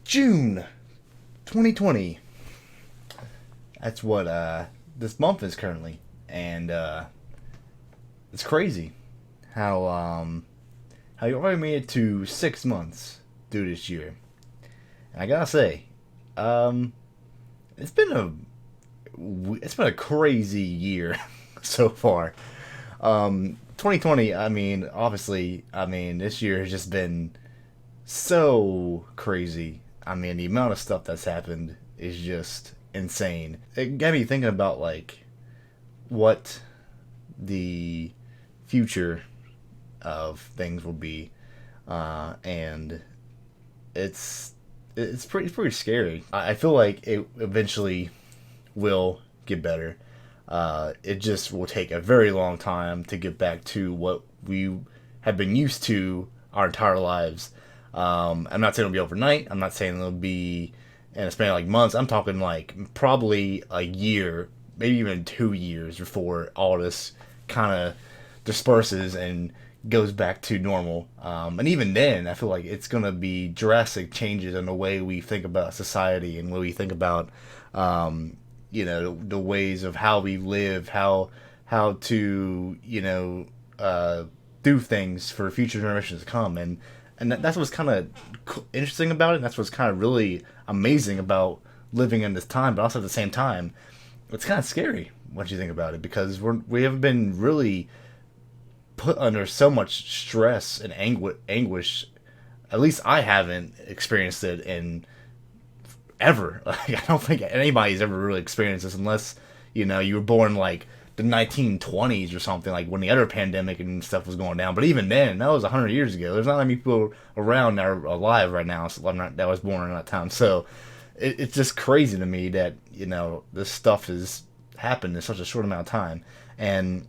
June 2020. That's what this month is currently, and it's crazy how you already made it to 6 months through this year. And I gotta say, um, it's been a crazy year so far. 2020. I mean, obviously, this year has just been so crazy. I mean, the amount of stuff that's happened is just insane. It got me thinking about like what the future of things will be, and it's it's pretty scary. I feel like it eventually will get better. It just will take a very long time to get back to what we have been used to our entire lives. I'm not saying it'll be overnight. I'm not saying it'll be in a span of like months. I'm talking like probably a year, maybe even 2 years before all this kind of disperses and goes back to normal. And even then, I feel like it's going to be drastic changes in the way we think about society and the way we think about, the ways of how we live, how to, do things for future generations to come. And that's what's kind of interesting about it. And that's what's kind of really amazing about living in this time. But also at the same time, it's kind of scary what you think about it because we haven't been really put under so much stress and anguish. At least I haven't experienced it in ever. Like I don't think anybody's ever really experienced this unless you were born like the 1920s or something, like when the other pandemic and stuff was going down. But even then, that was 100 years ago. There's not many people around that are alive right now. So that was born in that time. So it's just crazy to me that this stuff has happened in such a short amount of time. And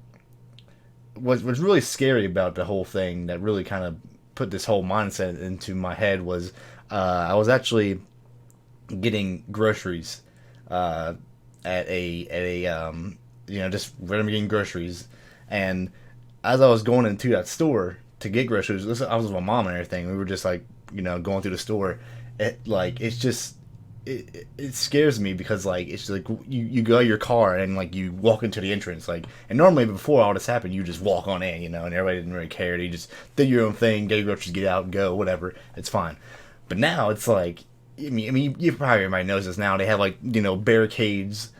what's really scary about the whole thing that really kind of put this whole mindset into my head was I was actually getting groceries at a just randomly getting groceries, and as I was going into that store to get groceries, I was with my mom and everything. We were just like going through the store. It scares me because like it's like you go to your car and like you walk into the entrance and normally before all this happened you just walk on in and everybody didn't really care. You just do your own thing, get your groceries, get out and go, whatever, it's fine. But now it's like you probably everybody knows this now. They have like barricades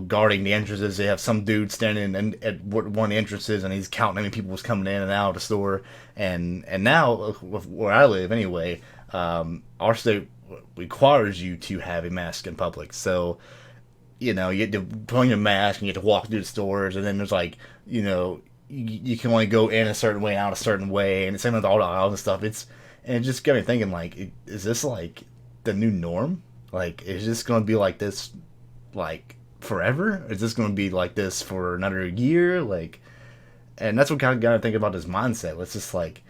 guarding the entrances. They have some dude standing at one of the entrances, and he's counting how many people was coming in and out of the store. And now, where I live anyway, our state requires you to have a mask in public. So, you get to put on your mask and you have to walk through the stores, and then there's like, you can only go in a certain way, out a certain way, and the same with all the aisles and stuff. And it just got me thinking, like, is this like the new norm? Like, is this going to be like this like forever? Is this going to be like this for another year? And that's what kind of got to think about this mindset. It's just like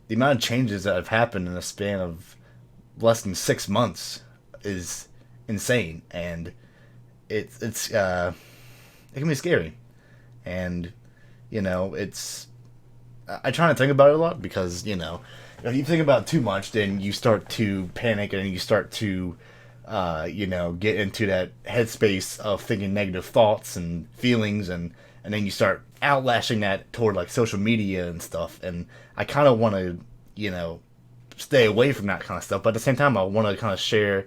the amount of changes that have happened in a span of less than 6 months is insane, and it can be scary. And it's I try to think about it a lot because if you think about it too much, then you start to panic and you start to get into that headspace of thinking negative thoughts and feelings, and then you start outlashing that toward like social media and stuff. And I kind of want to, stay away from that kind of stuff. But at the same time, I want to kind of share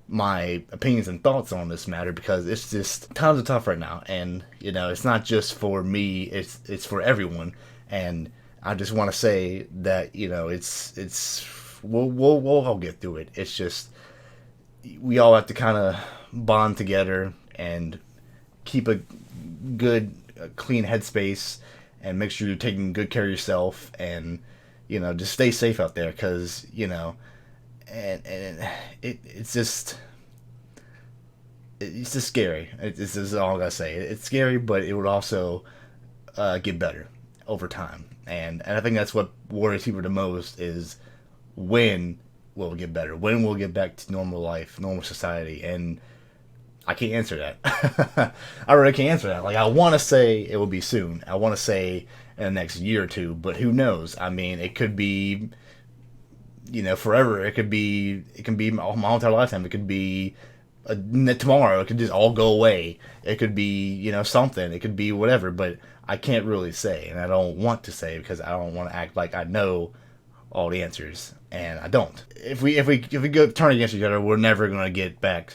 my opinions and thoughts on this matter because it's just times are tough right now, and it's not just for me; it's for everyone. And I just want to say that it's we'll all get through it. It's just we all have to kind of bond together and keep a good, clean headspace and make sure you're taking good care of yourself and, just stay safe out there because, and it's just scary. This is all I gotta say. It's scary, but it would also get better over time. And I think that's what worries people the most is when will it get better? When will it get back to normal life, normal society? And I can't answer that. I really can't answer that. Like, I want to say it will be soon. I want to say in the next year or two, but who knows? I mean, it could be forever. It can be my whole entire lifetime. It could be tomorrow. It could just all go away. It could be something. It could be whatever. But I can't really say, and I don't want to say because I don't want to act like I know all the answers, and I don't. If we go turn against each other, we're never gonna get back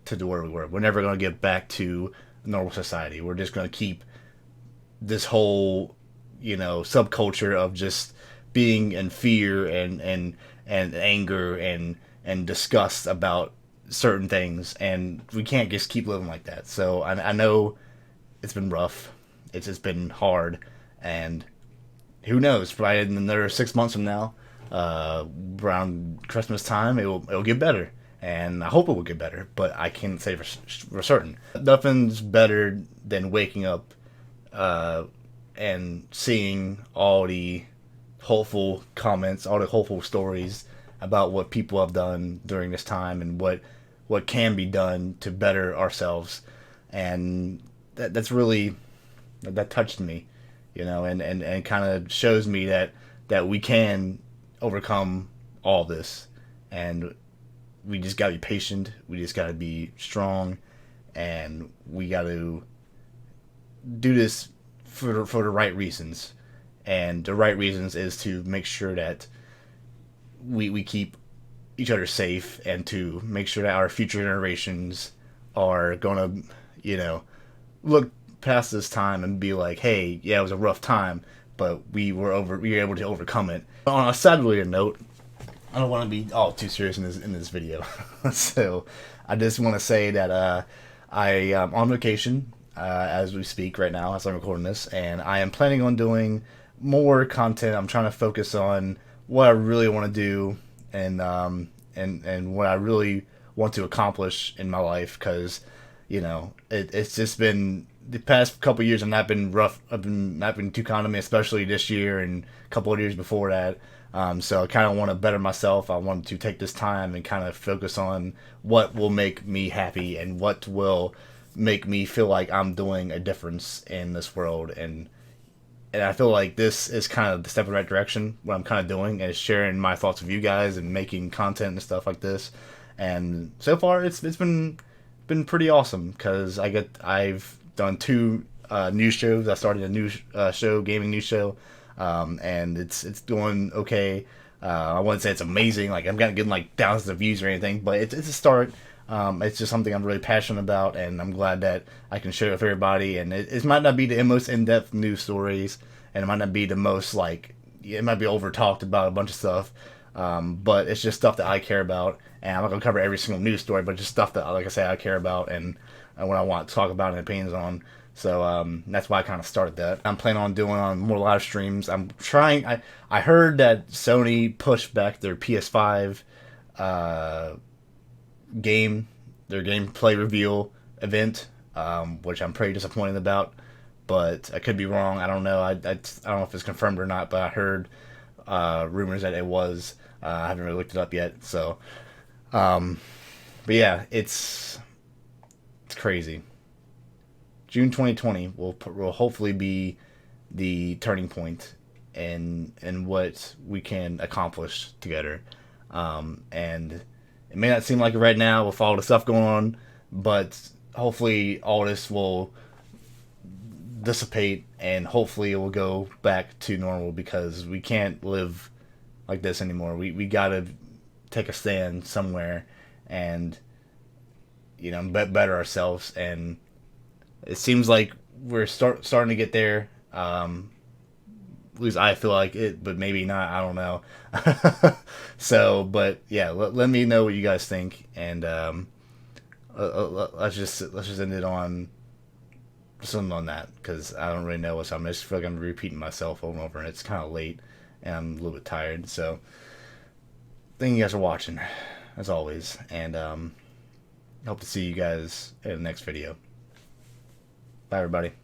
to where we were. We're never gonna get back to normal society. We're just gonna keep this whole subculture of just being in fear and anger and disgust about certain things, and we can't just keep living like that. So I know it's been rough. It's just been hard, and who knows? Probably in another 6 months from now, around Christmas time, it'll get better, and I hope it will get better. But I can't say for certain. Nothing's better than waking up and seeing all the hopeful comments, all the hopeful stories about what people have done during this time and what can be done to better ourselves, and that's really that touched me, and kind of shows me that we can overcome all this, and we just gotta be patient. We just gotta be strong, and we gotta do this for the right reasons. And the right reasons is to make sure that we keep each other safe, and to make sure that our future generations are gonna, look past this time and be like, hey, yeah, it was a rough time, but we were able to overcome it. On a sadlier note, I don't want to be all too serious in this video, so I just want to say that I am on vacation as we speak right now, as I'm recording this, and I am planning on doing more content. I'm trying to focus on what I really want to do, and what I really want to accomplish in my life, because it's just been the past couple years have not been rough. I've been not been too kind to me, especially this year and a couple of years before that. So I kind of want to better myself. I want to take this time and kind of focus on what will make me happy and what will make me feel like I'm doing a difference in this world. And I feel like this is kind of the step in the right direction. What I'm kind of doing is sharing my thoughts with you guys and making content and stuff like this. And so far, it's been pretty awesome, because I've done 2 news shows. I started a new show, gaming news show, and it's going okay. I wouldn't say it's amazing. Like, I'm not getting like thousands of views or anything, but it's a start. It's just something I'm really passionate about, and I'm glad that I can share it with everybody. And it might not be the most in-depth news stories, and it might not be the most it might be over talked about a bunch of stuff, but it's just stuff that I care about. And I'm not gonna cover every single news story, but just stuff that, like I say, I care about and what I want to talk about and opinions on. So that's why I kind of started that. I'm planning on doing more live streams. I'm trying. I heard that Sony pushed back their PS5 their gameplay reveal event, which I'm pretty disappointed about. But I could be wrong. I don't know. I don't know if it's confirmed or not. But I heard rumors that it was. I haven't really looked it up yet. So, but yeah, it's crazy. June 2020 will hopefully be the turning point in what we can accomplish together. And it may not seem like it right now with all the stuff going on, but hopefully all this will dissipate, and hopefully it will go back to normal, because we can't live like this anymore. We gotta take a stand somewhere and better ourselves. And it seems like we're starting to get there. At least I feel like it, but maybe not. I don't know. So, but yeah, let me know what you guys think, and let's just end it on something on that, because I don't really know what's up. I just feel like I'm repeating myself over and over, and it's kind of late, and I'm a little bit tired. So, thank you guys for watching, as always, and hope to see you guys in the next video. Bye, everybody.